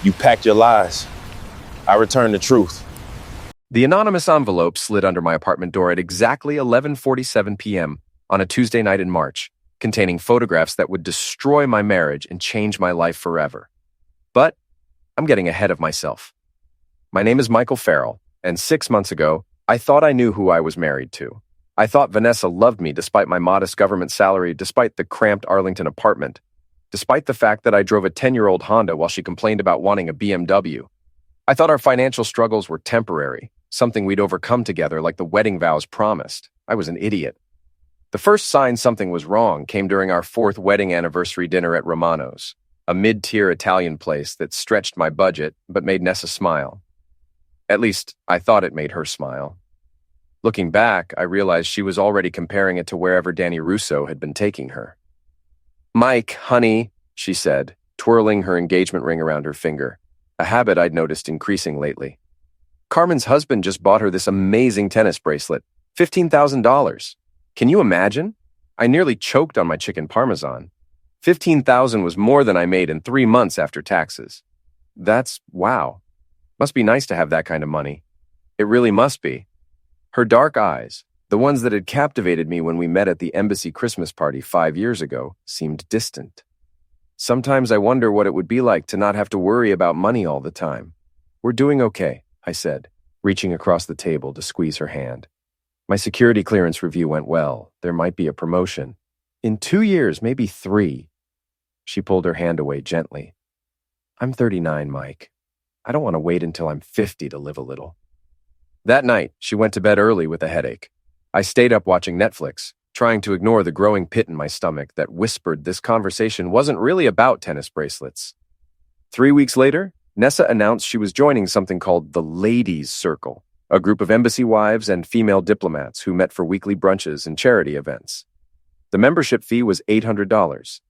You packed your lies. I returned the truth. The anonymous envelope slid under my apartment door at exactly 11:47 p.m. on a Tuesday night in March, containing photographs that would destroy my marriage and change my life forever. But I'm getting ahead of myself. My name is Michael Farrell, and 6 months ago, I thought I knew who I was married to. I thought Vanessa loved me despite my modest government salary, despite the cramped Arlington apartment, despite the fact that I drove a 10-year-old Honda while she complained about wanting a BMW. I thought our financial struggles were temporary, something we'd overcome together like the wedding vows promised. I was an idiot. The first sign something was wrong came during our 4th wedding anniversary dinner at Romano's, a mid-tier Italian place that stretched my budget but made Nessa smile. At least, I thought it made her smile. Looking back, I realized she was already comparing it to wherever Danny Russo had been taking her. "Mike, honey," she said, twirling her engagement ring around her finger, a habit I'd noticed increasing lately. "Carmen's husband just bought her this amazing tennis bracelet, $15,000. Can you imagine? I nearly choked on my chicken parmesan. $15,000 was more than I made in 3 months after taxes. That's wow. Must be nice to have that kind of money. It really must be." Her dark eyes, the ones that had captivated me when we met at the embassy Christmas party 5 years ago, seemed distant. Sometimes I wonder what it would be like to not have to worry about money all the time. "We're doing okay," I said, reaching across the table to squeeze her hand. "My security clearance review went well. There might be a promotion. In 2 years, maybe 3. She pulled her hand away gently. "I'm 39, Mike. I don't want to wait until I'm 50 to live a little." That night, she went to bed early with a headache. I stayed up watching Netflix, trying to ignore the growing pit in my stomach that whispered this conversation wasn't really about tennis bracelets. 3 weeks later, Nessa announced she was joining something called the Ladies' Circle, a group of embassy wives and female diplomats who met for weekly brunches and charity events. The membership fee was $800.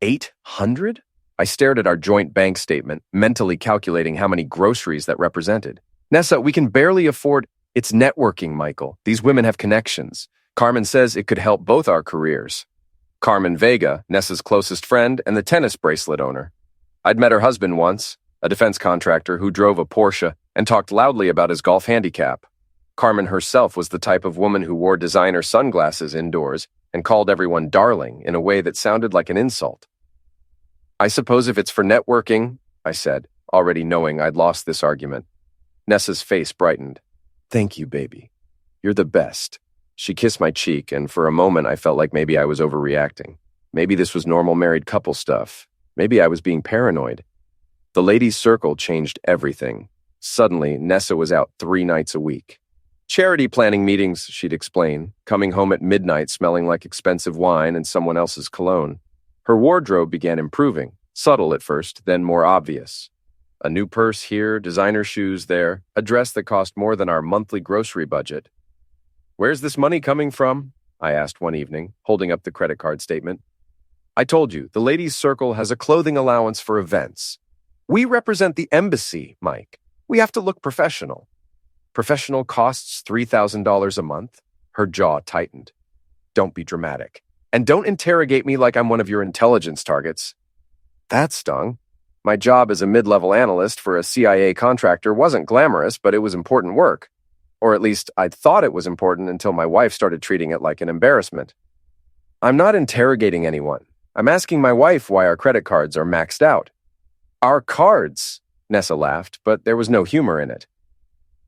$800? I stared at our joint bank statement, mentally calculating how many groceries that represented. "Nessa, we can barely afford—" "It's networking, Michael. These women have connections. Carmen says it could help both our careers." Carmen Vega, Nessa's closest friend and the tennis bracelet owner. I'd met her husband once, a defense contractor who drove a Porsche and talked loudly about his golf handicap. Carmen herself was the type of woman who wore designer sunglasses indoors and called everyone darling in a way that sounded like an insult. "I suppose if it's for networking," I said, already knowing I'd lost this argument. Nessa's face brightened. "Thank you, baby. You're the best." She kissed my cheek, and for a moment I felt like maybe I was overreacting. Maybe this was normal married couple stuff. Maybe I was being paranoid. The Ladies' Circle changed everything. Suddenly, Nessa was out 3 nights a week. "Charity planning meetings," she'd explain, coming home at midnight smelling like expensive wine and someone else's cologne. Her wardrobe began improving, subtle at first, then more obvious. A new purse here, designer shoes there, a dress that cost more than our monthly grocery budget. "Where's this money coming from?" I asked one evening, holding up the credit card statement. "I told you, the Ladies' Circle has a clothing allowance for events. We represent the embassy, Mike. We have to look professional." "Professional costs $3,000 a month?" Her jaw tightened. "Don't be dramatic. And don't interrogate me like I'm one of your intelligence targets." That stung. My job as a mid-level analyst for a CIA contractor wasn't glamorous, but it was important work. Or at least I'd thought it was important until my wife started treating it like an embarrassment. "I'm not interrogating anyone. I'm asking my wife why our credit cards are maxed out." "Our cards?" Nessa laughed, but there was no humor in it.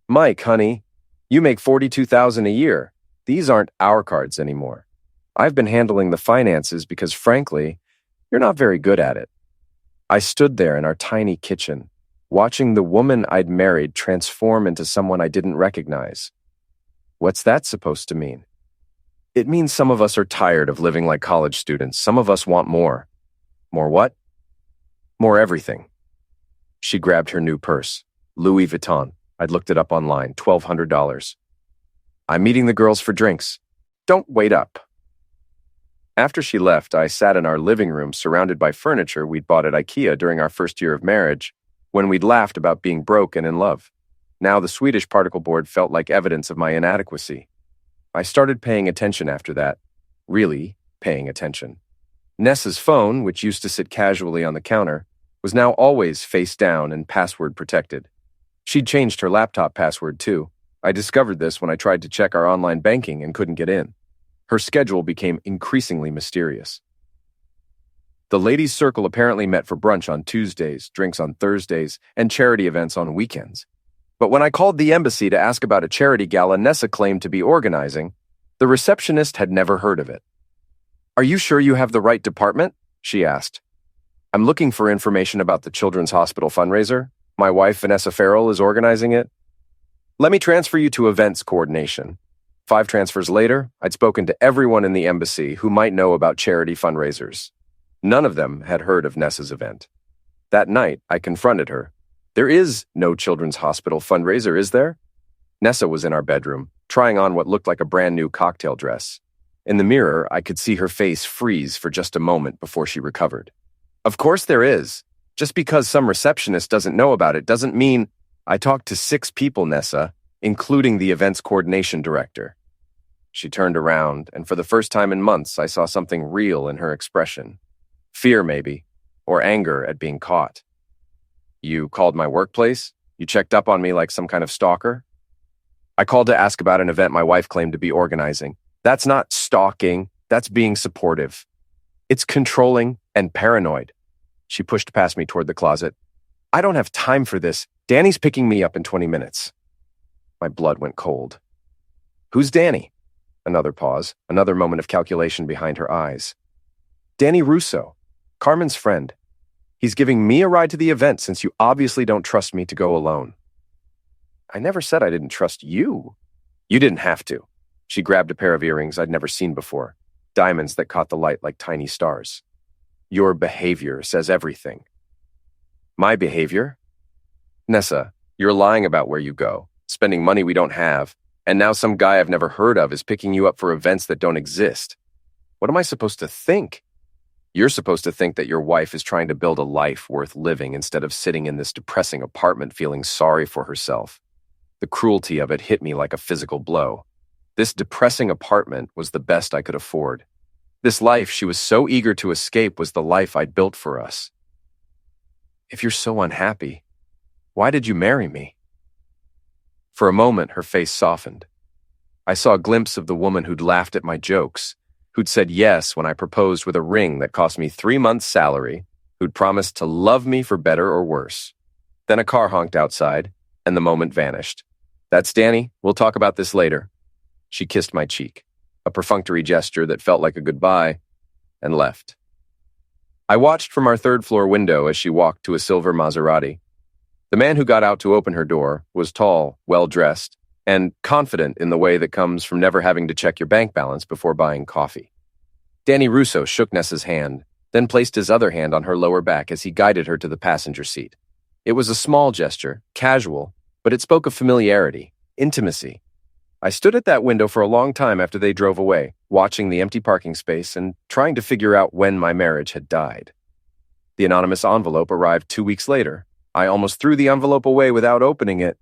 "Mike, honey, you make $42,000 a year. These aren't our cards anymore. I've been handling the finances because, frankly, you're not very good at it." I stood there in our tiny kitchen, watching the woman I'd married transform into someone I didn't recognize. What's that supposed to mean? It means some of us are tired of living like college students. Some of us want more. More what? More everything. She grabbed her new purse, Louis Vuitton. I'd looked it up online, $1,200. "I'm meeting the girls for drinks. Don't wait up." After she left, I sat in our living room surrounded by furniture we'd bought at IKEA during our first year of marriage, when we'd laughed about being broke and in love. Now the Swedish particle board felt like evidence of my inadequacy. I started paying attention after that. Really paying attention. Nessa's phone, which used to sit casually on the counter, was now always face down and password protected. She'd changed her laptop password too. I discovered this when I tried to check our online banking and couldn't get in. Her schedule became increasingly mysterious. The ladies' circle apparently met for brunch on Tuesdays, drinks on Thursdays, and charity events on weekends. But when I called the embassy to ask about a charity gala Nessa claimed to be organizing, the receptionist had never heard of it. "Are you sure you have the right department?" she asked. "I'm looking for information about the Children's Hospital fundraiser. My wife, Vanessa Farrell, is organizing it." "Let me transfer you to events coordination." 5 transfers later, I'd spoken to everyone in the embassy who might know about charity fundraisers. None of them had heard of Nessa's event. That night, I confronted her. "There is no Children's Hospital fundraiser, is there?" Nessa was in our bedroom, trying on what looked like a brand new cocktail dress. In the mirror, I could see her face freeze for just a moment before she recovered. "Of course there is. Just because some receptionist doesn't know about it doesn't mean—" "I talked to 6 people, Nessa, including the events coordination director." She turned around, and for the first time in months, I saw something real in her expression. Fear, maybe, or anger at being caught. "You called my workplace? You checked up on me like some kind of stalker?" "I called to ask about an event my wife claimed to be organizing." "That's not stalking. That's being supportive. It's controlling and paranoid." She pushed past me toward the closet. "I don't have time for this. Danny's picking me up in 20 minutes. My blood went cold. "Who's Danny?" Another pause, another moment of calculation behind her eyes. "Danny Russo, Carmen's friend. He's giving me a ride to the event since you obviously don't trust me to go alone." "I never said I didn't trust you." "You didn't have to." She grabbed a pair of earrings I'd never seen before, diamonds that caught the light like tiny stars. "Your behavior says everything." "My behavior?" "Nessa, you're lying about where you go, spending money we don't have, and now some guy I've never heard of is picking you up for events that don't exist. What am I supposed to think?" "You're supposed to think that your wife is trying to build a life worth living instead of sitting in this depressing apartment feeling sorry for herself." The cruelty of it hit me like a physical blow. This depressing apartment was the best I could afford. This life she was so eager to escape was the life I'd built for us. "If you're so unhappy, why did you marry me?" For a moment, her face softened. I saw a glimpse of the woman who'd laughed at my jokes, who'd said yes when I proposed with a ring that cost me 3 months' salary, who'd promised to love me for better or worse. Then a car honked outside, and the moment vanished. "That's Danny. We'll talk about this later." She kissed my cheek, a perfunctory gesture that felt like a goodbye, and left. I watched from our 3rd-floor window as she walked to a silver Maserati. The man who got out to open her door was tall, well-dressed, and confident in the way that comes from never having to check your bank balance before buying coffee. Danny Russo shook Nessa's hand, then placed his other hand on her lower back as he guided her to the passenger seat. It was a small gesture, casual, but it spoke of familiarity, intimacy. I stood at that window for a long time after they drove away, watching the empty parking space and trying to figure out when my marriage had died. The anonymous envelope arrived 2 weeks later. I almost threw the envelope away without opening it.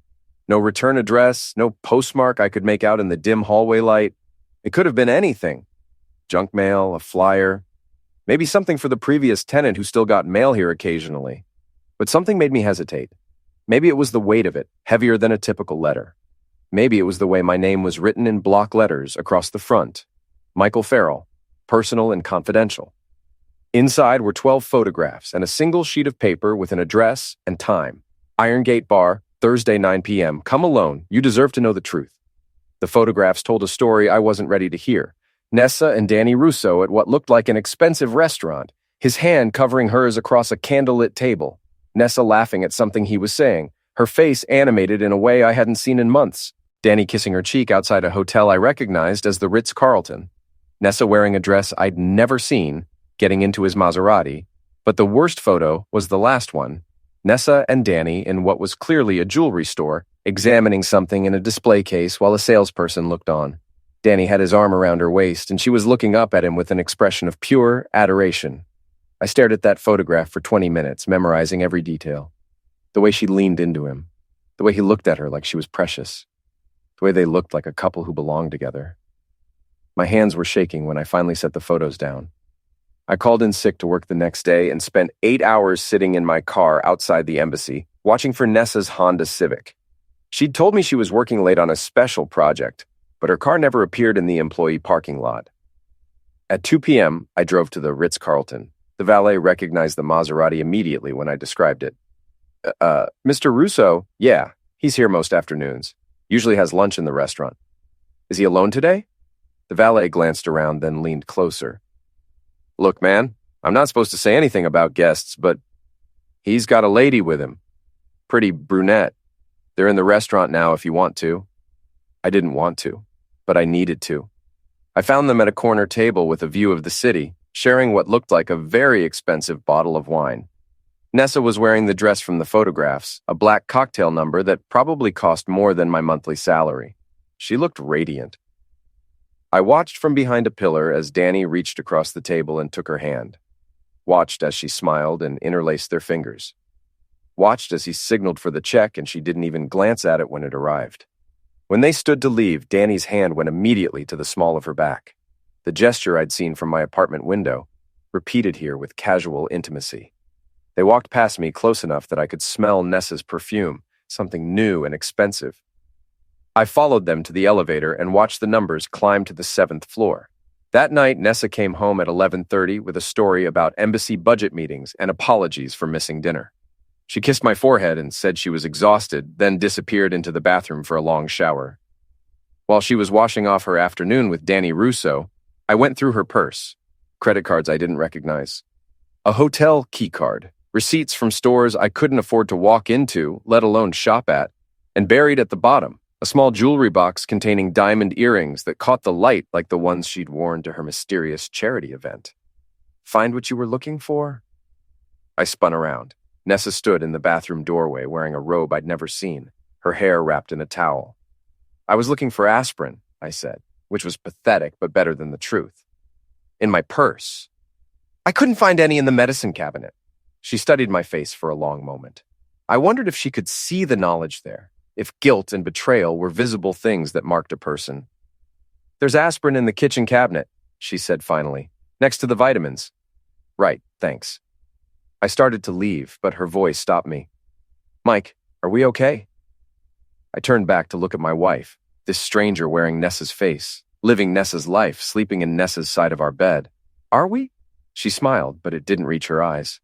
No return address, no postmark I could make out in the dim hallway light. It could have been anything. Junk mail, a flyer, maybe something for the previous tenant who still got mail here occasionally. But something made me hesitate. Maybe it was the weight of it, heavier than a typical letter. Maybe it was the way my name was written in block letters across the front. Michael Farrell, personal and confidential. Inside were 12 photographs and a single sheet of paper with an address and time. Iron Gate Bar, Thursday 9 p.m. Come alone. You deserve to know the truth. The photographs told a story I wasn't ready to hear. Nessa and Danny Russo at what looked like an expensive restaurant, his hand covering hers across a candlelit table. Nessa laughing at something he was saying, her face animated in a way I hadn't seen in months. Danny kissing her cheek outside a hotel I recognized as the Ritz-Carlton. Nessa wearing a dress I'd never seen, getting into his Maserati. But the worst photo was the last one. Nessa and Danny in what was clearly a jewelry store, examining something in a display case while a salesperson looked on. Danny had his arm around her waist, and she was looking up at him with an expression of pure adoration. I stared at that photograph for 20 minutes, memorizing every detail. The way she leaned into him. The way he looked at her like she was precious. The way they looked like a couple who belonged together. My hands were shaking when I finally set the photos down. I called in sick to work the next day and spent 8 hours sitting in my car outside the embassy, watching for Nessa's Honda Civic. She'd told me she was working late on a special project, but her car never appeared in the employee parking lot. At 2 p.m., I drove to the Ritz-Carlton. The valet recognized the Maserati immediately when I described it. Mr. Russo? Yeah, he's here most afternoons. Usually has lunch in the restaurant. Is he alone today? The valet glanced around, then leaned closer. Look, man, I'm not supposed to say anything about guests, but he's got a lady with him. Pretty brunette. They're in the restaurant now if you want to. I didn't want to, but I needed to. I found them at a corner table with a view of the city, sharing what looked like a very expensive bottle of wine. Nessa was wearing the dress from the photographs, a black cocktail number that probably cost more than my monthly salary. She looked radiant. I watched from behind a pillar as Danny reached across the table and took her hand. Watched as she smiled and interlaced their fingers. Watched as he signaled for the check and she didn't even glance at it when it arrived. When they stood to leave, Danny's hand went immediately to the small of her back. The gesture I'd seen from my apartment window, repeated here with casual intimacy. They walked past me close enough that I could smell Nessa's perfume, something new and expensive. I followed them to the elevator and watched the numbers climb to the 7th floor. That night, Nessa came home at 11:30 with a story about embassy budget meetings and apologies for missing dinner. She kissed my forehead and said she was exhausted, then disappeared into the bathroom for a long shower. While she was washing off her afternoon with Danny Russo, I went through her purse. Credit cards I didn't recognize. A hotel key card, receipts from stores I couldn't afford to walk into, let alone shop at, and buried at the bottom, a small jewelry box containing diamond earrings that caught the light like the ones she'd worn to her mysterious charity event. Find what you were looking for? I spun around. Nessa stood in the bathroom doorway wearing a robe I'd never seen, her hair wrapped in a towel. I was looking for aspirin, I said, which was pathetic but better than the truth. In my purse. I couldn't find any in the medicine cabinet. She studied my face for a long moment. I wondered if she could see the knowledge there, if guilt and betrayal were visible things that marked a person. There's aspirin in the kitchen cabinet, she said finally, next to the vitamins. Right, thanks. I started to leave, but her voice stopped me. Mike, are we okay? I turned back to look at my wife, this stranger wearing Nessa's face, living Nessa's life, sleeping in Nessa's side of our bed. Are we? She smiled, but it didn't reach her eyes.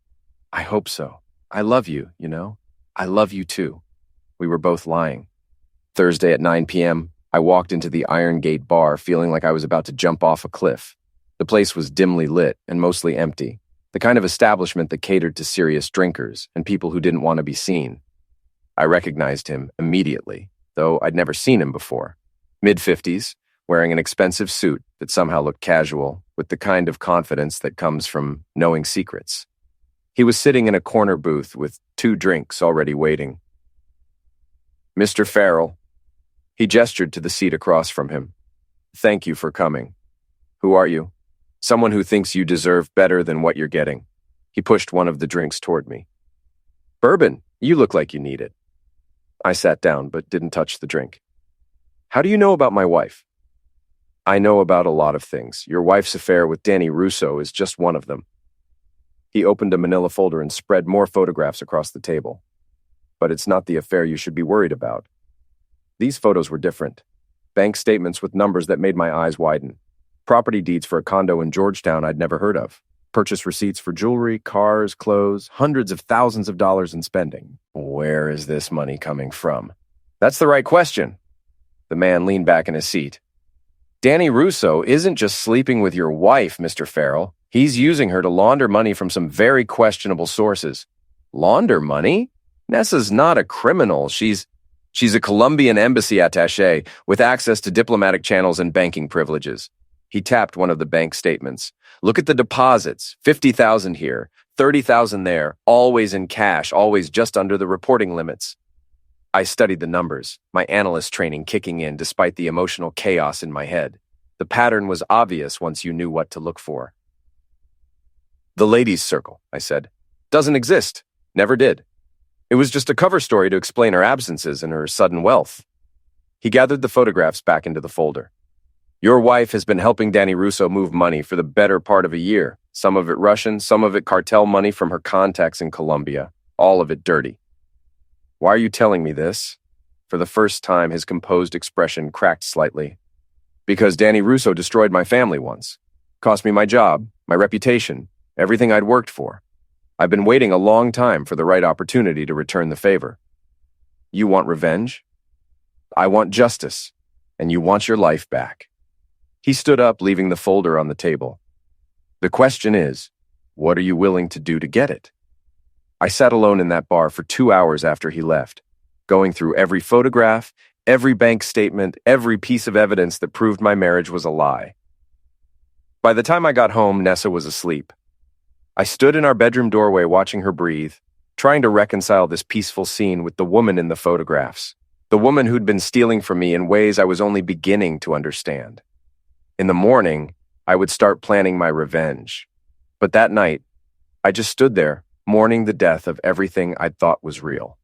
I hope so. I love you, you know. I love you too. We were both lying. Thursday at 9 p.m., I walked into the Iron Gate bar feeling like I was about to jump off a cliff. The place was dimly lit and mostly empty. The kind of establishment that catered to serious drinkers and people who didn't want to be seen. I recognized him immediately, though I'd never seen him before. Mid-50s, wearing an expensive suit that somehow looked casual, with the kind of confidence that comes from knowing secrets. He was sitting in a corner booth with 2 drinks already waiting. Mr. Farrell. He gestured to the seat across from him. Thank you for coming. Who are you? Someone who thinks you deserve better than what you're getting. He pushed one of the drinks toward me. Bourbon, you look like you need it. I sat down but didn't touch the drink. How do you know about my wife? I know about a lot of things. Your wife's affair with Danny Russo is just one of them. He opened a manila folder and spread more photographs across the table. But it's not the affair you should be worried about. These photos were different. Bank statements with numbers that made my eyes widen. Property deeds for a condo in Georgetown I'd never heard of. Purchase receipts for jewelry, cars, clothes, hundreds of thousands of dollars in spending. Where is this money coming from? That's the right question. The man leaned back in his seat. Danny Russo isn't just sleeping with your wife, Mr. Farrell. He's using her to launder money from some very questionable sources. Launder money? Nessa's not a criminal. She's a Colombian embassy attaché with access to diplomatic channels and banking privileges. He tapped one of the bank statements. Look at the deposits. 50,000 here, 30,000 there, always in cash, always just under the reporting limits. I studied the numbers, my analyst training kicking in despite the emotional chaos in my head. The pattern was obvious once you knew what to look for. The ladies' circle, I said. Doesn't exist. Never did. It was just a cover story to explain her absences and her sudden wealth. He gathered the photographs back into the folder. Your wife has been helping Danny Russo move money for the better part of a year. Some of it Russian, some of it cartel money from her contacts in Colombia. All of it dirty. Why are you telling me this? For the first time, his composed expression cracked slightly. Because Danny Russo destroyed my family once. Cost me my job, my reputation, everything I'd worked for. I've been waiting a long time for the right opportunity to return the favor. You want revenge? I want justice, and you want your life back. He stood up, leaving the folder on the table. The question is, what are you willing to do to get it? I sat alone in that bar for 2 hours after he left, going through every photograph, every bank statement, every piece of evidence that proved my marriage was a lie. By the time I got home, Nessa was asleep. I stood in our bedroom doorway watching her breathe, trying to reconcile this peaceful scene with the woman in the photographs, the woman who'd been stealing from me in ways I was only beginning to understand. In the morning, I would start planning my revenge. But that night, I just stood there, mourning the death of everything I'd thought was real.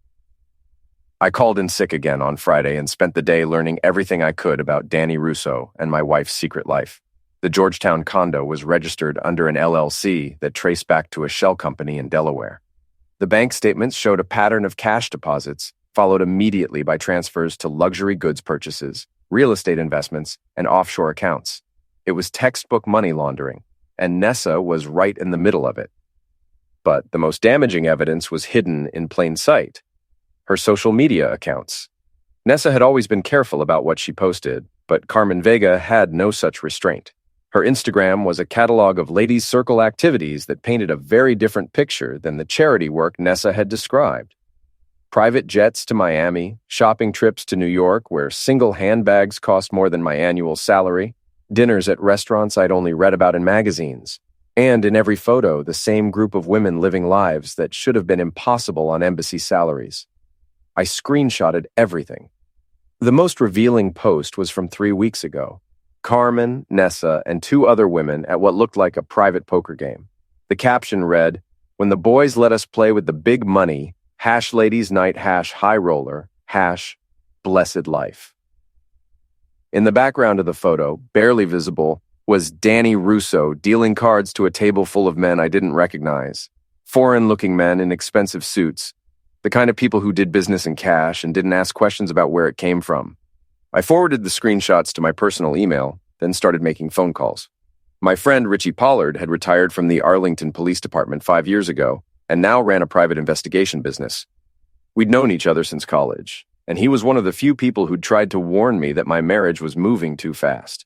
I called in sick again on Friday and spent the day learning everything I could about Danny Russo and my wife's secret life. The Georgetown condo was registered under an LLC that traced back to a shell company in Delaware. The bank statements showed a pattern of cash deposits, followed immediately by transfers to luxury goods purchases, real estate investments, and offshore accounts. It was textbook money laundering, and Nessa was right in the middle of it. But the most damaging evidence was hidden in plain sight: her social media accounts. Nessa had always been careful about what she posted, but Carmen Vega had no such restraint. Her Instagram was a catalog of ladies' circle activities that painted a very different picture than the charity work Nessa had described. Private jets to Miami, shopping trips to New York where single handbags cost more than my annual salary, dinners at restaurants I'd only read about in magazines, and in every photo, the same group of women living lives that should have been impossible on embassy salaries. I screenshotted everything. The most revealing post was from 3 weeks ago. Carmen, Nessa, and 2 other women at what looked like a private poker game. The caption read, "When the boys let us play with the big money, #ladies night, #high roller, #blessed life." In the background of the photo, barely visible, was Danny Russo dealing cards to a table full of men I didn't recognize. Foreign-looking men in expensive suits, the kind of people who did business in cash and didn't ask questions about where it came from. I forwarded the screenshots to my personal email, then started making phone calls. My friend Richie Pollard had retired from the Arlington Police Department 5 years ago and now ran a private investigation business. We'd known each other since college, and he was one of the few people who'd tried to warn me that my marriage was moving too fast.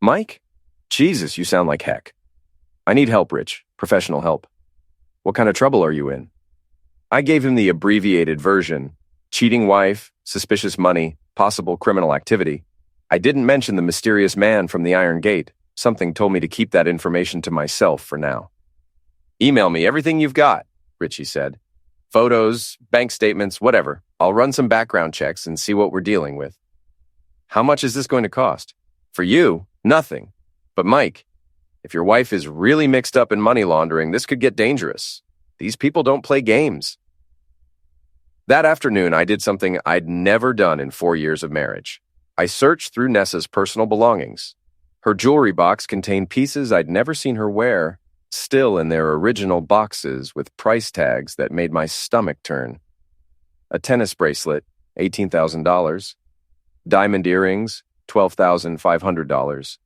"Mike? Jesus, you sound like heck. I need help, Rich. Professional help. What kind of trouble are you in?" I gave him the abbreviated version: cheating wife, suspicious money, possible criminal activity. I didn't mention the mysterious man from the Iron Gate. Something told me to keep that information to myself for now. "Email me everything you've got," Richie said. "Photos, bank statements, whatever. I'll run some background checks and see what we're dealing with." "How much is this going to cost?" "For you, nothing. But Mike, if your wife is really mixed up in money laundering, this could get dangerous. These people don't play games." That afternoon, I did something I'd never done in 4 years of marriage. I searched through Nessa's personal belongings. Her jewelry box contained pieces I'd never seen her wear, still in their original boxes with price tags that made my stomach turn. A tennis bracelet, $18,000. Diamond earrings, $12,500.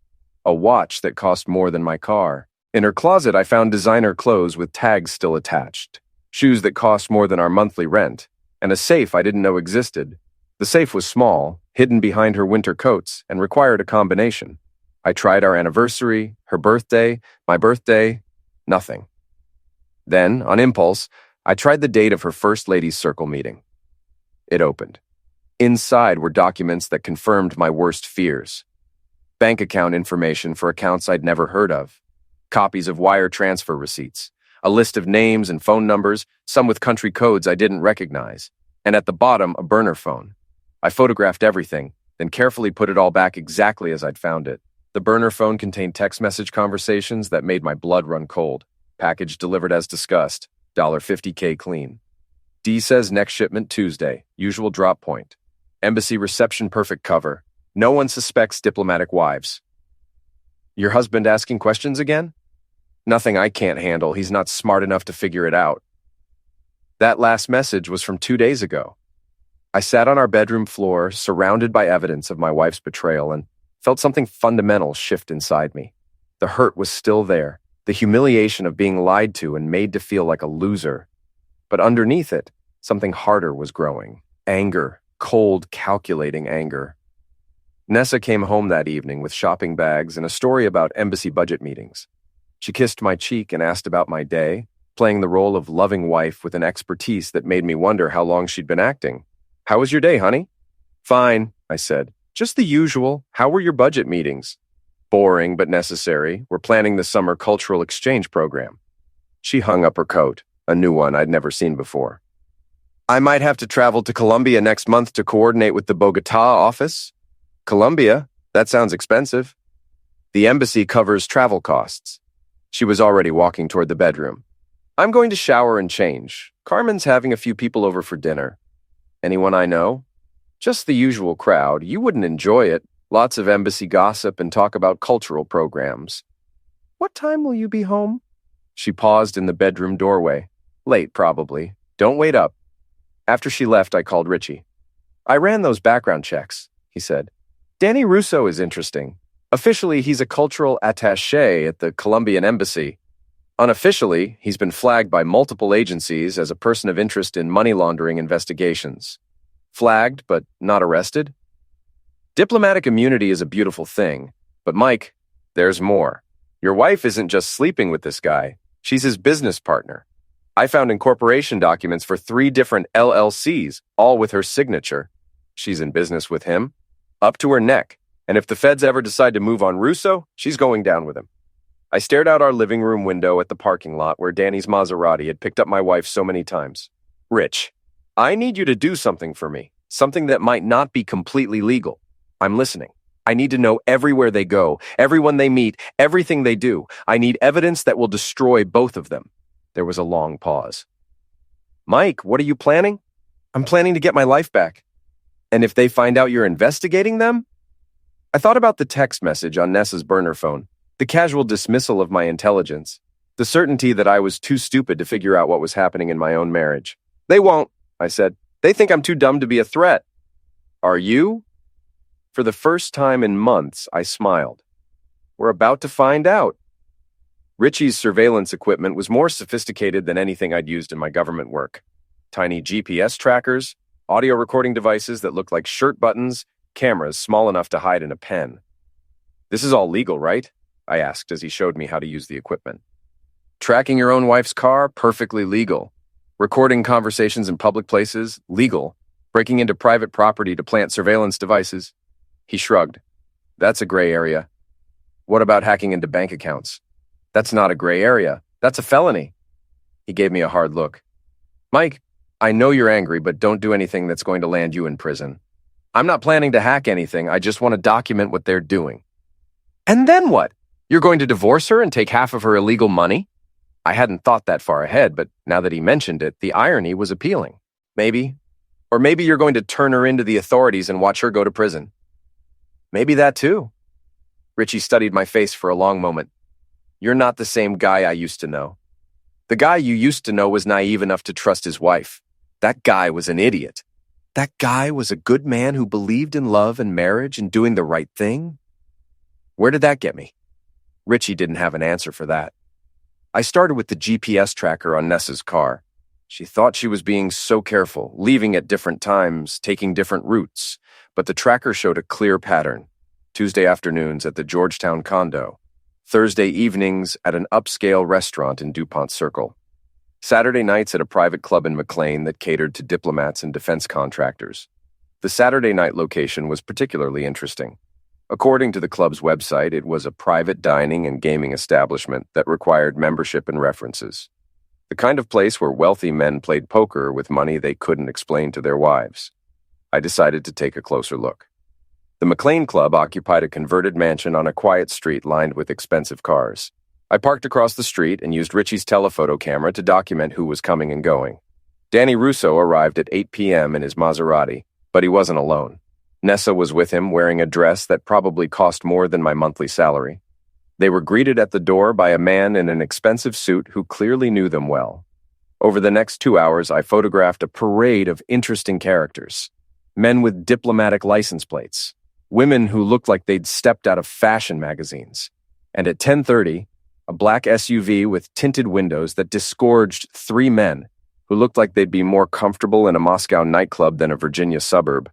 A watch that cost more than my car. In her closet, I found designer clothes with tags still attached, shoes that cost more than our monthly rent, and a safe I didn't know existed. The safe was small, hidden behind her winter coats, and required a combination. I tried our anniversary, her birthday, my birthday, nothing. Then, on impulse, I tried the date of her First Ladies Circle meeting. It opened. Inside were documents that confirmed my worst fears. Bank account information for accounts I'd never heard of. Copies of wire transfer receipts. A list of names and phone numbers, some with country codes I didn't recognize. And at the bottom, a burner phone. I photographed everything, then carefully put it all back exactly as I'd found it. The burner phone contained text message conversations that made my blood run cold. Package delivered as discussed, $50K clean. D says next shipment Tuesday, usual drop point. Embassy reception perfect cover. No one suspects diplomatic wives. Your husband asking questions again? Nothing I can't handle. He's not smart enough to figure it out. That last message was from 2 days ago. I sat on our bedroom floor, surrounded by evidence of my wife's betrayal, and felt something fundamental shift inside me. The hurt was still there, the humiliation of being lied to and made to feel like a loser. But underneath it, something harder was growing. Anger, cold, calculating anger. Nessa came home that evening with shopping bags and a story about embassy budget meetings. She kissed my cheek and asked about my day, playing the role of loving wife with an expertise that made me wonder how long she'd been acting. "How was your day, honey?" "Fine," I said. "Just the usual. How were your budget meetings?" "Boring, but necessary. We're planning the summer cultural exchange program." She hung up her coat, a new one I'd never seen before. "I might have to travel to Colombia next month to coordinate with the Bogotá office." "Colombia? That sounds expensive." "The embassy covers travel costs." She was already walking toward the bedroom. "I'm going to shower and change. Carmen's having a few people over for dinner." "Anyone I know?" "Just the usual crowd. You wouldn't enjoy it. Lots of embassy gossip and talk about cultural programs." "What time will you be home?" She paused in the bedroom doorway. "Late, probably. Don't wait up." After she left, I called Richie. "I ran those background checks," he said. "Danny Russo is interesting. Officially, he's a cultural attaché at the Colombian embassy. Unofficially, he's been flagged by multiple agencies as a person of interest in money laundering investigations. Flagged, but not arrested? Diplomatic immunity is a beautiful thing, but Mike, there's more. Your wife isn't just sleeping with this guy. She's his business partner. I found incorporation documents for 3 different LLCs, all with her signature. She's in business with him, up to her neck, and if the feds ever decide to move on Russo, she's going down with him. I stared out our living room window at the parking lot where Danny's Maserati had picked up my wife so many times. "Rich, I need you to do something for me, something that might not be completely legal. I'm listening. I need to know everywhere they go, everyone they meet, everything they do. I need evidence that will destroy both of them." There was a long pause. "Mike, what are you planning?" "I'm planning to get my life back." "And if they find out you're investigating them?" I thought about the text message on Nessa's burner phone, the casual dismissal of my intelligence, the certainty that I was too stupid to figure out what was happening in my own marriage. "They won't," I said. "They think I'm too dumb to be a threat." "Are you?" For the first time in months, I smiled. "We're about to find out." Richie's surveillance equipment was more sophisticated than anything I'd used in my government work. Tiny GPS trackers, audio recording devices that looked like shirt buttons, cameras small enough to hide in a pen. "This is all legal, right?" I asked as he showed me how to use the equipment. "Tracking your own wife's car? Perfectly legal. Recording conversations in public places? Legal. Breaking into private property to plant surveillance devices?" He shrugged. "That's a gray area." "What about hacking into bank accounts?" "That's not a gray area. That's a felony." He gave me a hard look. "Mike, I know you're angry, but don't do anything that's going to land you in prison. I'm not planning to hack anything. I just want to document what they're doing." "And then what? You're going to divorce her and take half of her illegal money?" I hadn't thought that far ahead, but now that he mentioned it, the irony was appealing. "Maybe. Or maybe you're going to turn her into the authorities and watch her go to prison." "Maybe that too." Richie studied my face for a long moment. "You're not the same guy I used to know. The guy you used to know was naive enough to trust his wife. That guy was an idiot. That guy was a good man who believed in love and marriage and doing the right thing." Where did that get me? Richie didn't have an answer for that. I started with the GPS tracker on Nessa's car. She thought she was being so careful, leaving at different times, taking different routes, but the tracker showed a clear pattern. Tuesday afternoons at the Georgetown condo, Thursday evenings at an upscale restaurant in DuPont Circle, Saturday nights at a private club in McLean that catered to diplomats and defense contractors. The Saturday night location was particularly interesting. According to the club's website, it was a private dining and gaming establishment that required membership and references. The kind of place where wealthy men played poker with money they couldn't explain to their wives. I decided to take a closer look. The McLean Club occupied a converted mansion on a quiet street lined with expensive cars. I parked across the street and used Richie's telephoto camera to document who was coming and going. Danny Russo arrived at 8 p.m. in his Maserati, but he wasn't alone. Nessa was with him, wearing a dress that probably cost more than my monthly salary. They were greeted at the door by a man in an expensive suit who clearly knew them well. Over the next 2 hours, I photographed a parade of interesting characters. Men with diplomatic license plates. Women who looked like they'd stepped out of fashion magazines. And at 10:30, a black SUV with tinted windows that disgorged 3 men who looked like they'd be more comfortable in a Moscow nightclub than a Virginia suburb.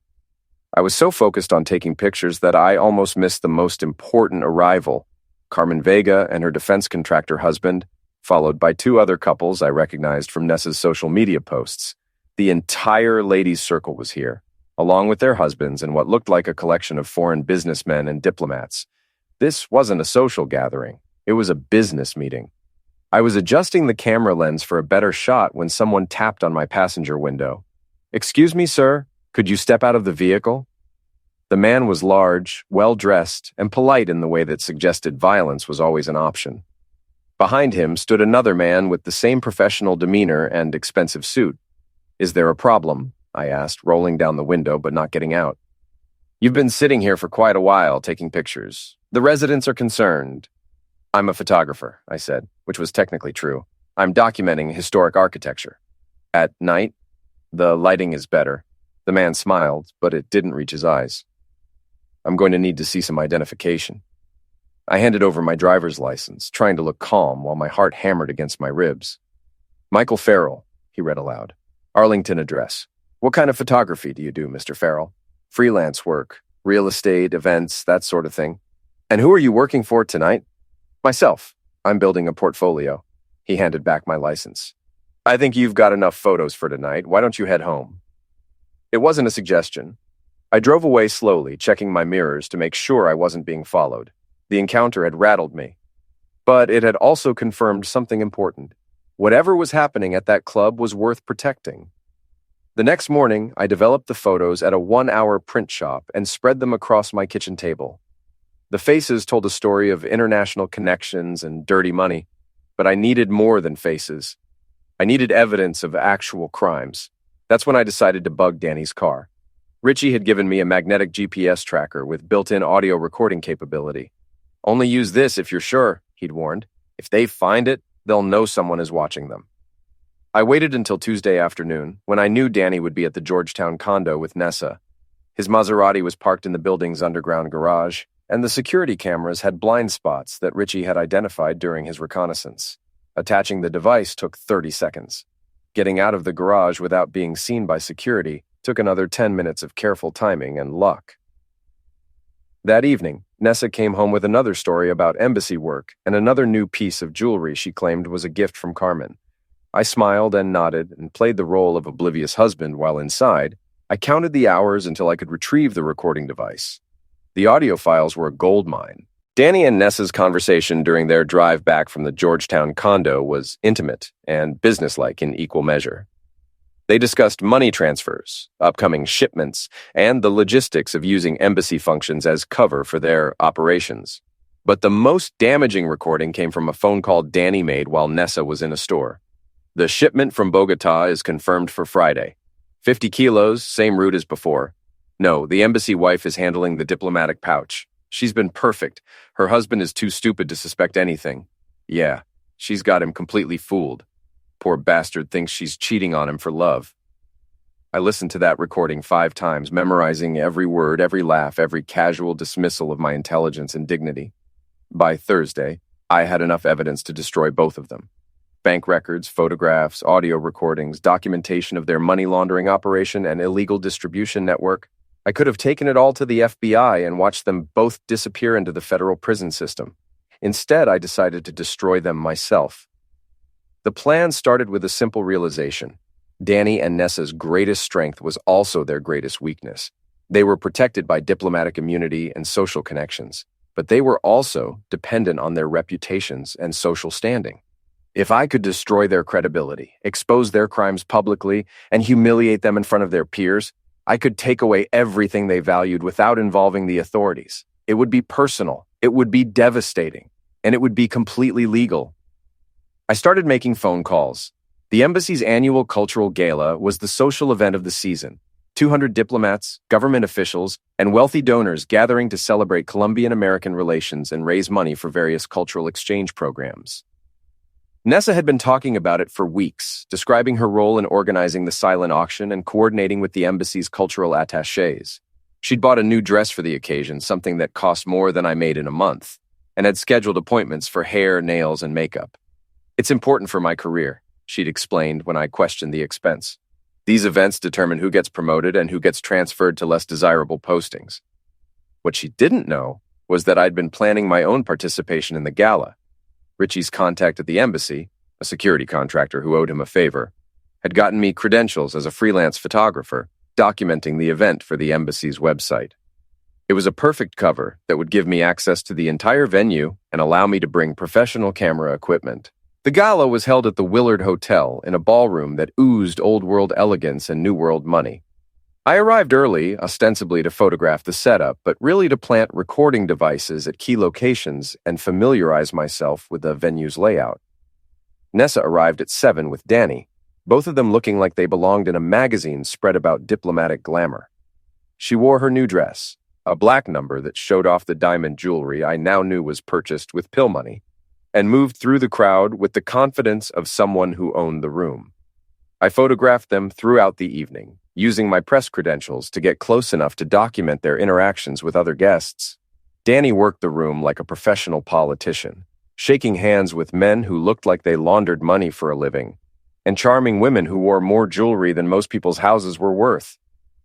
I was so focused on taking pictures that I almost missed the most important arrival, Carmen Vega and her defense contractor husband, followed by 2 other couples I recognized from Nessa's social media posts. The entire ladies' circle was here, along with their husbands and what looked like a collection of foreign businessmen and diplomats. This wasn't a social gathering. It was a business meeting. I was adjusting the camera lens for a better shot when someone tapped on my passenger window. "Excuse me, sir, could you step out of the vehicle?" The man was large, well-dressed, and polite in the way that suggested violence was always an option. Behind him stood another man with the same professional demeanor and expensive suit. "Is there a problem?" I asked, rolling down the window but not getting out. "You've been sitting here for quite a while, taking pictures. The residents are concerned." "I'm a photographer," I said, which was technically true. "I'm documenting historic architecture." "At night? The lighting is better." The man smiled, but it didn't reach his eyes. "I'm going to need to see some identification." I handed over my driver's license, trying to look calm while my heart hammered against my ribs. "Michael Farrell," he read aloud. "Arlington address. What kind of photography do you do, Mr. Farrell?" "Freelance work, real estate, events, that sort of thing." "And who are you working for tonight?" "Myself. I'm building a portfolio." He handed back my license. "I think you've got enough photos for tonight. Why don't you head home?" It wasn't a suggestion. I drove away slowly, checking my mirrors to make sure I wasn't being followed. The encounter had rattled me. But it had also confirmed something important. Whatever was happening at that club was worth protecting. The next morning, I developed the photos at a 1-hour print shop and spread them across my kitchen table. The faces told a story of international connections and dirty money, but I needed more than faces. I needed evidence of actual crimes. That's when I decided to bug Danny's car. Richie had given me a magnetic GPS tracker with built-in audio recording capability. "Only use this if you're sure," he'd warned. "If they find it, they'll know someone is watching them." I waited until Tuesday afternoon, when I knew Danny would be at the Georgetown condo with Nessa. His Maserati was parked in the building's underground garage, and the security cameras had blind spots that Richie had identified during his reconnaissance. Attaching the device took 30 seconds. Getting out of the garage without being seen by security took another 10 minutes of careful timing and luck. That evening, Nessa came home with another story about embassy work and another new piece of jewelry she claimed was a gift from Carmen. I smiled and nodded and played the role of oblivious husband while inside. I counted the hours until I could retrieve the recording device. The audio files were a goldmine. Danny and Nessa's conversation during their drive back from the Georgetown condo was intimate and businesslike in equal measure. They discussed money transfers, upcoming shipments, and the logistics of using embassy functions as cover for their operations. But the most damaging recording came from a phone call Danny made while Nessa was in a store. "The shipment from Bogota is confirmed for Friday. 50 kilos, same route as before. No, the embassy wife is handling the diplomatic pouch. She's been perfect. Her husband is too stupid to suspect anything. Yeah, she's got him completely fooled. Poor bastard thinks she's cheating on him for love." I listened to that recording 5 times, memorizing every word, every laugh, every casual dismissal of my intelligence and dignity. By Thursday, I had enough evidence to destroy both of them. Bank records, photographs, audio recordings, documentation of their money laundering operation and illegal distribution network. I could have taken it all to the FBI and watched them both disappear into the federal prison system. Instead, I decided to destroy them myself. The plan started with a simple realization. Danny and Nessa's greatest strength was also their greatest weakness. They were protected by diplomatic immunity and social connections, but they were also dependent on their reputations and social standing. If I could destroy their credibility, expose their crimes publicly, and humiliate them in front of their peers, I could take away everything they valued without involving the authorities. It would be personal, it would be devastating, and it would be completely legal. I started making phone calls. The embassy's annual cultural gala was the social event of the season. 200 diplomats, government officials, and wealthy donors gathering to celebrate Colombian-American relations and raise money for various cultural exchange programs. Nessa had been talking about it for weeks, describing her role in organizing the silent auction and coordinating with the embassy's cultural attachés. She'd bought a new dress for the occasion, something that cost more than I made in a month, and had scheduled appointments for hair, nails, and makeup. "It's important for my career," she'd explained when I questioned the expense. "These events determine who gets promoted and who gets transferred to less desirable postings." What she didn't know was that I'd been planning my own participation in the gala. Richie's contact at the embassy, a security contractor who owed him a favor, had gotten me credentials as a freelance photographer, documenting the event for the embassy's website. It was a perfect cover that would give me access to the entire venue and allow me to bring professional camera equipment. The gala was held at the Willard Hotel in a ballroom that oozed old-world elegance and new-world money. I arrived early, ostensibly to photograph the setup, but really to plant recording devices at key locations and familiarize myself with the venue's layout. Nessa arrived at 7 with Danny, both of them looking like they belonged in a magazine spread about diplomatic glamour. She wore her new dress, a black number that showed off the diamond jewelry I now knew was purchased with pill money, and moved through the crowd with the confidence of someone who owned the room. I photographed them throughout the evening, using my press credentials to get close enough to document their interactions with other guests. Danny worked the room like a professional politician, shaking hands with men who looked like they laundered money for a living, and charming women who wore more jewelry than most people's houses were worth.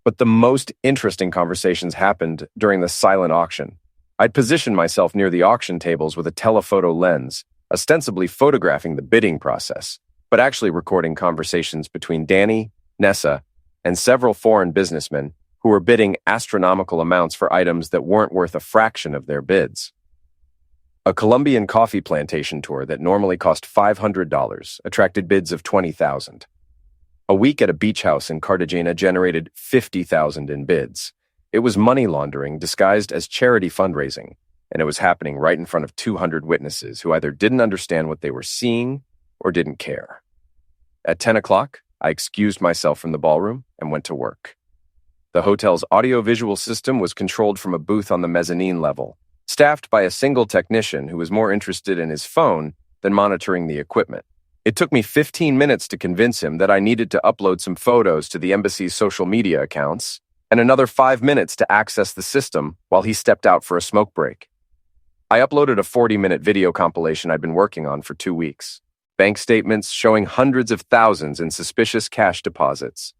But the most interesting conversations happened during the silent auction. I'd positioned myself near the auction tables with a telephoto lens, ostensibly photographing the bidding process, but actually recording conversations between Danny, Nessa, and several foreign businessmen who were bidding astronomical amounts for items that weren't worth a fraction of their bids. A Colombian coffee plantation tour that normally cost $500 attracted bids of $20,000. A week at a beach house in Cartagena generated $50,000 in bids. It was money laundering disguised as charity fundraising, and it was happening right in front of 200 witnesses who either didn't understand what they were seeing or didn't care. At 10 o'clock, I excused myself from the ballroom and went to work. The hotel's audiovisual system was controlled from a booth on the mezzanine level, staffed by a single technician who was more interested in his phone than monitoring the equipment. It took me 15 minutes to convince him that I needed to upload some photos to the embassy's social media accounts, and another 5 minutes to access the system while he stepped out for a smoke break. I uploaded a 40-minute video compilation I'd been working on for 2 weeks. Bank statements showing hundreds of thousands in suspicious cash deposits,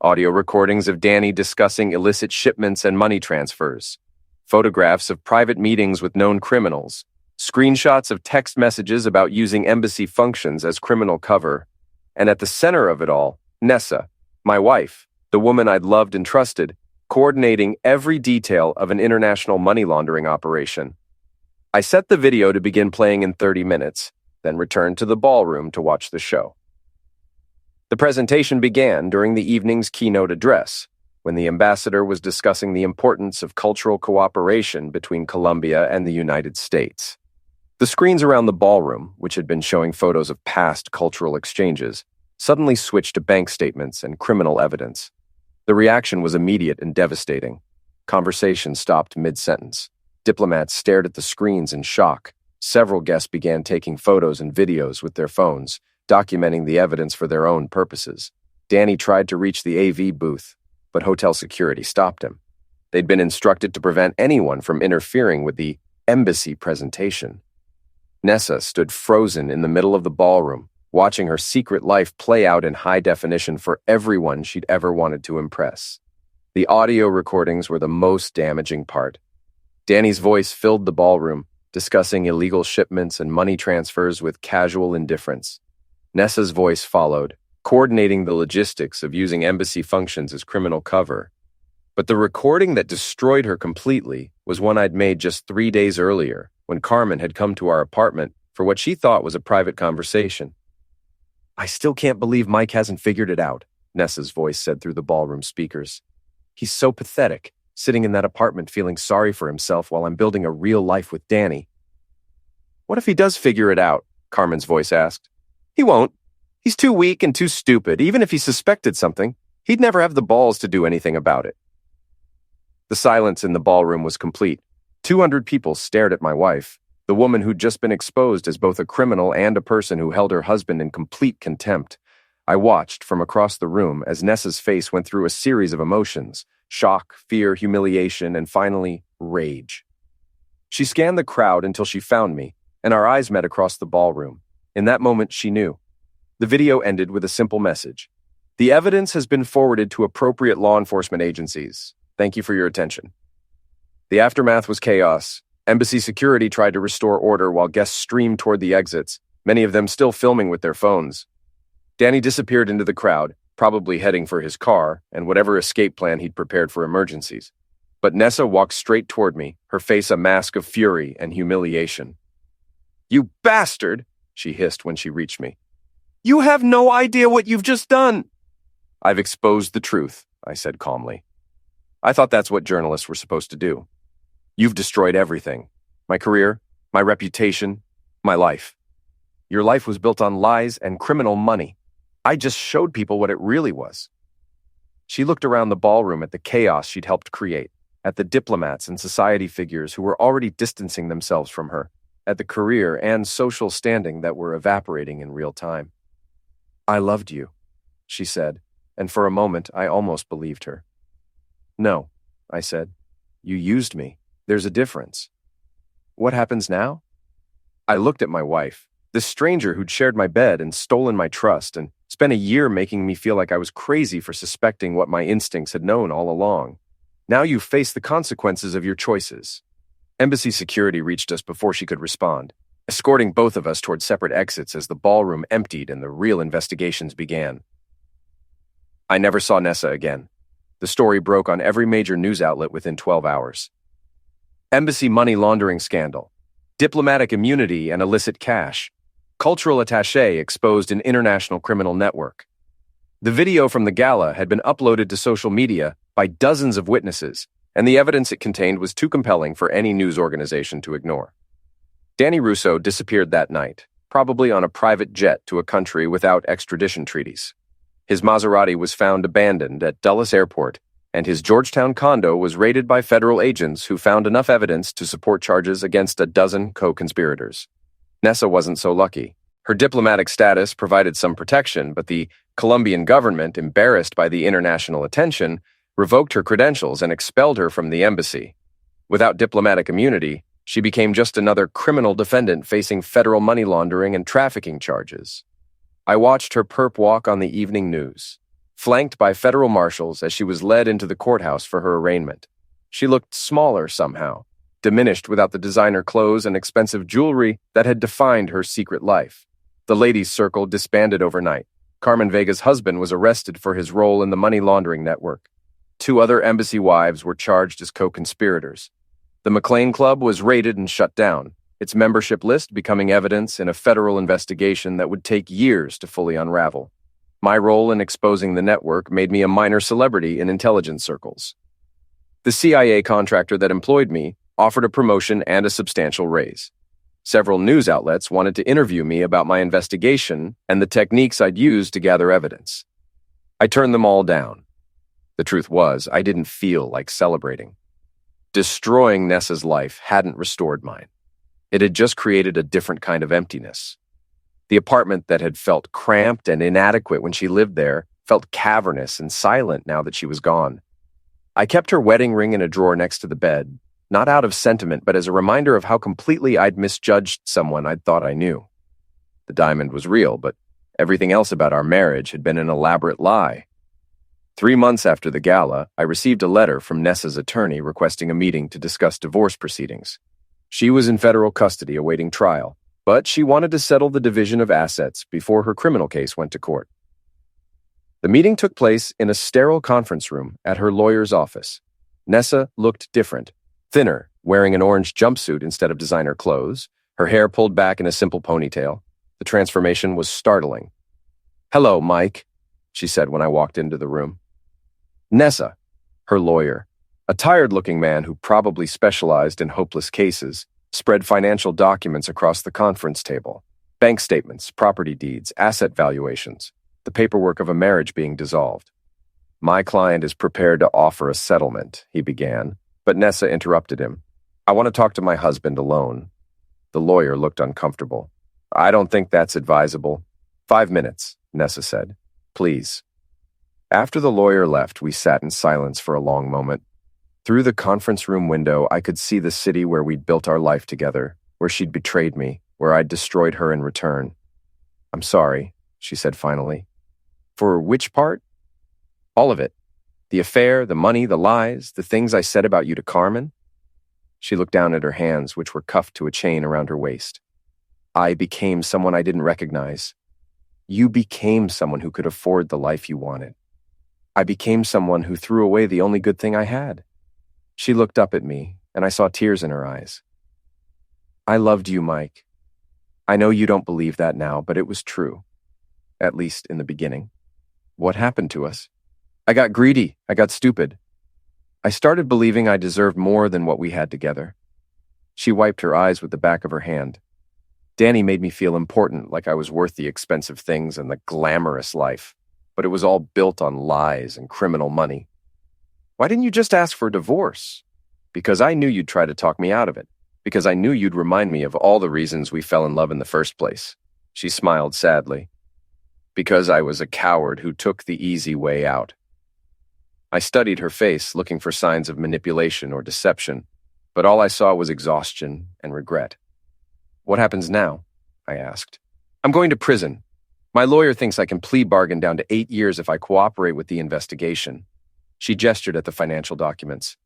audio recordings of Danny discussing illicit shipments and money transfers, photographs of private meetings with known criminals, screenshots of text messages about using embassy functions as criminal cover, and at the center of it all, Nessa, my wife, the woman I'd loved and trusted, coordinating every detail of an international money laundering operation. I set the video to begin playing in 30 minutes, then returned to the ballroom to watch the show. The presentation began during the evening's keynote address, when the ambassador was discussing the importance of cultural cooperation between Colombia and the United States. The screens around the ballroom, which had been showing photos of past cultural exchanges, suddenly switched to bank statements and criminal evidence. The reaction was immediate and devastating. Conversation stopped mid-sentence. Diplomats stared at the screens in shock. Several guests began taking photos and videos with their phones, documenting the evidence for their own purposes. Danny tried to reach the AV booth, but hotel security stopped him. They'd been instructed to prevent anyone from interfering with the embassy presentation. Nessa stood frozen in the middle of the ballroom, watching her secret life play out in high definition for everyone she'd ever wanted to impress. The audio recordings were the most damaging part. Danny's voice filled the ballroom, discussing illegal shipments and money transfers with casual indifference. Nessa's voice followed, coordinating the logistics of using embassy functions as criminal cover. But the recording that destroyed her completely was one I'd made just 3 days earlier, when Carmen had come to our apartment for what she thought was a private conversation. "I still can't believe Mike hasn't figured it out," Nessa's voice said through the ballroom speakers. "He's so pathetic, sitting in that apartment feeling sorry for himself while I'm building a real life with Danny." "What if he does figure it out?" Carmen's voice asked. "He won't. He's too weak and too stupid. Even if he suspected something, He'd never have the balls to do anything about it. The silence in the ballroom was complete. 200 people stared at my wife, the woman who'd just been exposed as both a criminal and a person who held her husband in complete contempt. I watched from across the room as Nessa's face went through a series of emotions: shock, fear, humiliation, and finally, rage. She scanned the crowd until she found me, and our eyes met across the ballroom. In that moment, she knew. The video ended with a simple message: "The evidence has been forwarded to appropriate law enforcement agencies. Thank you for your attention." The aftermath was chaos. Embassy security tried to restore order while guests streamed toward the exits, many of them still filming with their phones. Danny disappeared into the crowd, probably heading for his car and whatever escape plan he'd prepared for emergencies. But Nessa walked straight toward me, her face a mask of fury and humiliation. "You bastard!" she hissed when she reached me. "You have no idea what you've just done!" "I've exposed the truth," I said calmly. "I thought that's what journalists were supposed to do. You've destroyed everything. My career, my reputation, my life. Your life was built on lies and criminal money. I just showed people what it really was." She looked around the ballroom at the chaos she'd helped create, at the diplomats and society figures who were already distancing themselves from her, at the career and social standing that were evaporating in real time. "I loved you," she said, and for a moment I almost believed her. "No," I said. "You used me. There's a difference." "What happens now?" I looked at my wife, this stranger who'd shared my bed and stolen my trust and spent a year making me feel like I was crazy for suspecting what my instincts had known all along. "Now you face the consequences of your choices." Embassy security reached us before she could respond, escorting both of us toward separate exits as the ballroom emptied and the real investigations began. I never saw Nessa again. The story broke on every major news outlet within 12 hours. Embassy money laundering scandal, diplomatic immunity and illicit cash, cultural attaché exposed an international criminal network. The video from the gala had been uploaded to social media by dozens of witnesses, and the evidence it contained was too compelling for any news organization to ignore. Danny Russo disappeared that night, probably on a private jet to a country without extradition treaties. His Maserati was found abandoned at Dulles Airport, and his Georgetown condo was raided by federal agents who found enough evidence to support charges against a dozen co-conspirators. Nessa wasn't so lucky. Her diplomatic status provided some protection, but the Colombian government, embarrassed by the international attention, revoked her credentials and expelled her from the embassy. Without diplomatic immunity, she became just another criminal defendant facing federal money laundering and trafficking charges. I watched her perp walk on the evening news, flanked by federal marshals as she was led into the courthouse for her arraignment. She looked smaller somehow, diminished without the designer clothes and expensive jewelry that had defined her secret life. The ladies' circle disbanded overnight. Carmen Vega's husband was arrested for his role in the money laundering network. 2 other embassy wives were charged as co-conspirators. The McLean Club was raided and shut down, its membership list becoming evidence in a federal investigation that would take years to fully unravel. My role in exposing the network made me a minor celebrity in intelligence circles. The CIA contractor that employed me offered a promotion and a substantial raise. Several news outlets wanted to interview me about my investigation and the techniques I'd used to gather evidence. I turned them all down. The truth was, I didn't feel like celebrating. Destroying Nessa's life hadn't restored mine. It had just created a different kind of emptiness. The apartment that had felt cramped and inadequate when she lived there felt cavernous and silent now that she was gone. I kept her wedding ring in a drawer next to the bed, not out of sentiment, but as a reminder of how completely I'd misjudged someone I'd thought I knew. The diamond was real, but everything else about our marriage had been an elaborate lie. 3 months after the gala, I received a letter from Nessa's attorney requesting a meeting to discuss divorce proceedings. She was in federal custody awaiting trial, but she wanted to settle the division of assets before her criminal case went to court. The meeting took place in a sterile conference room at her lawyer's office. Nessa looked different, thinner, wearing an orange jumpsuit instead of designer clothes, her hair pulled back in a simple ponytail. The transformation was startling. "Hello, Mike," she said when I walked into the room. Nessa, her lawyer, a tired-looking man who probably specialized in hopeless cases, spread financial documents across the conference table. Bank statements, property deeds, asset valuations, the paperwork of a marriage being dissolved. My client is prepared to offer a settlement, he began, but Nessa interrupted him. I want to talk to my husband alone. The lawyer looked uncomfortable. I don't think that's advisable. 5 minutes, Nessa said. Please. After the lawyer left, we sat in silence for a long moment. Through the conference room window, I could see the city where we'd built our life together, where she'd betrayed me, where I'd destroyed her in return. I'm sorry, she said finally. For which part? All of it. The affair, the money, the lies, the things I said about you to Carmen. She looked down at her hands, which were cuffed to a chain around her waist. I became someone I didn't recognize. You became someone who could afford the life you wanted. I became someone who threw away the only good thing I had. She looked up at me, and I saw tears in her eyes. I loved you, Mike. I know you don't believe that now, but it was true. At least in the beginning. What happened to us? I got greedy. I got stupid. I started believing I deserved more than what we had together. She wiped her eyes with the back of her hand. Danny made me feel important, like I was worth the expensive things and the glamorous life, but it was all built on lies and criminal money. Why didn't you just ask for a divorce? Because I knew you'd try to talk me out of it. Because I knew you'd remind me of all the reasons we fell in love in the first place. She smiled sadly. Because I was a coward who took the easy way out. I studied her face, looking for signs of manipulation or deception, but all I saw was exhaustion and regret. What happens now? I asked. I'm going to prison. My lawyer thinks I can plea bargain down to 8 years if I cooperate with the investigation. She gestured at the financial documents.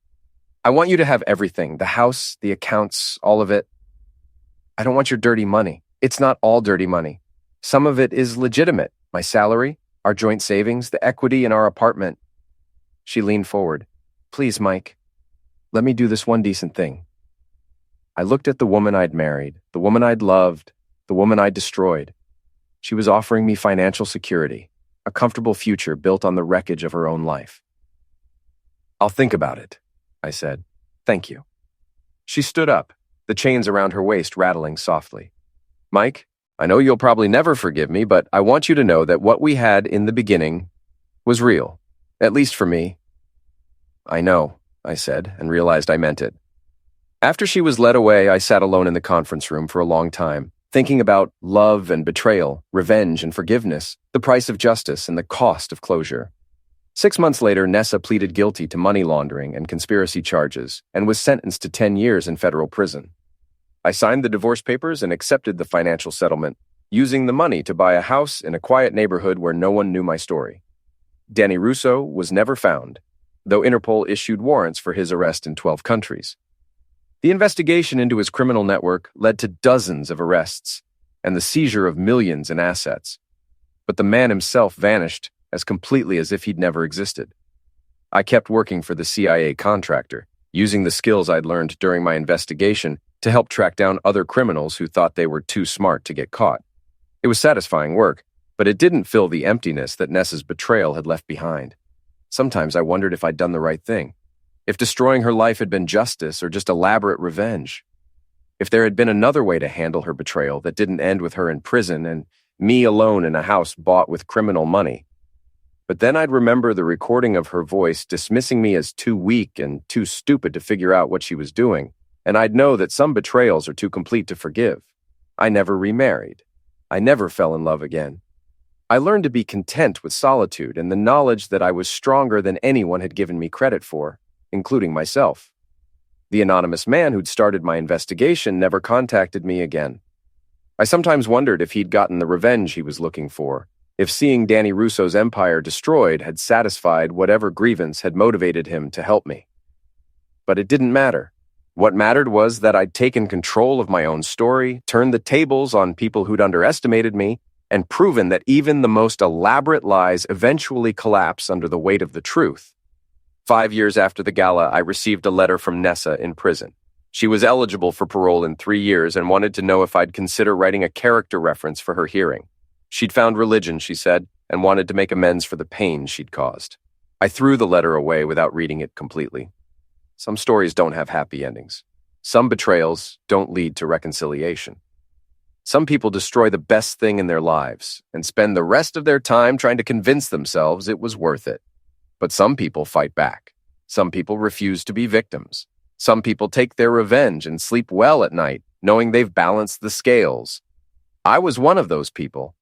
I want you to have everything, the house, the accounts, all of it. I don't want your dirty money. It's not all dirty money. Some of it is legitimate. My salary, our joint savings, the equity in our apartment. She leaned forward. Please, Mike, let me do this one decent thing. I looked at the woman I'd married, the woman I'd loved, the woman I'd destroyed. She was offering me financial security, a comfortable future built on the wreckage of her own life. I'll think about it, I said. Thank you. She stood up, the chains around her waist rattling softly. Mike, I know you'll probably never forgive me, but I want you to know that what we had in the beginning was real, at least for me. I know, I said, and realized I meant it. After she was led away, I sat alone in the conference room for a long time, thinking about love and betrayal, revenge and forgiveness, the price of justice and the cost of closure. 6 months later, Nessa pleaded guilty to money laundering and conspiracy charges and was sentenced to 10 years in federal prison. I signed the divorce papers and accepted the financial settlement, using the money to buy a house in a quiet neighborhood where no one knew my story. Danny Russo was never found, though Interpol issued warrants for his arrest in 12 countries. The investigation into his criminal network led to dozens of arrests and the seizure of millions in assets. But the man himself vanished as completely as if he'd never existed. I kept working for the CIA contractor, using the skills I'd learned during my investigation to help track down other criminals who thought they were too smart to get caught. It was satisfying work, but it didn't fill the emptiness that Nessa's betrayal had left behind. Sometimes I wondered if I'd done the right thing. If destroying her life had been justice or just elaborate revenge. If there had been another way to handle her betrayal that didn't end with her in prison and me alone in a house bought with criminal money. But then I'd remember the recording of her voice dismissing me as too weak and too stupid to figure out what she was doing, and I'd know that some betrayals are too complete to forgive. I never remarried. I never fell in love again. I learned to be content with solitude and the knowledge that I was stronger than anyone had given me credit for, including myself. The anonymous man who'd started my investigation never contacted me again. I sometimes wondered if he'd gotten the revenge he was looking for, if seeing Danny Russo's empire destroyed had satisfied whatever grievance had motivated him to help me. But it didn't matter. What mattered was that I'd taken control of my own story, turned the tables on people who'd underestimated me, and proven that even the most elaborate lies eventually collapse under the weight of the truth. 5 years after the gala, I received a letter from Nessa in prison. She was eligible for parole in 3 years and wanted to know if I'd consider writing a character reference for her hearing. She'd found religion, she said, and wanted to make amends for the pain she'd caused. I threw the letter away without reading it completely. Some stories don't have happy endings. Some betrayals don't lead to reconciliation. Some people destroy the best thing in their lives and spend the rest of their time trying to convince themselves it was worth it. But some people fight back. Some people refuse to be victims. Some people take their revenge and sleep well at night, knowing they've balanced the scales. I was one of those people,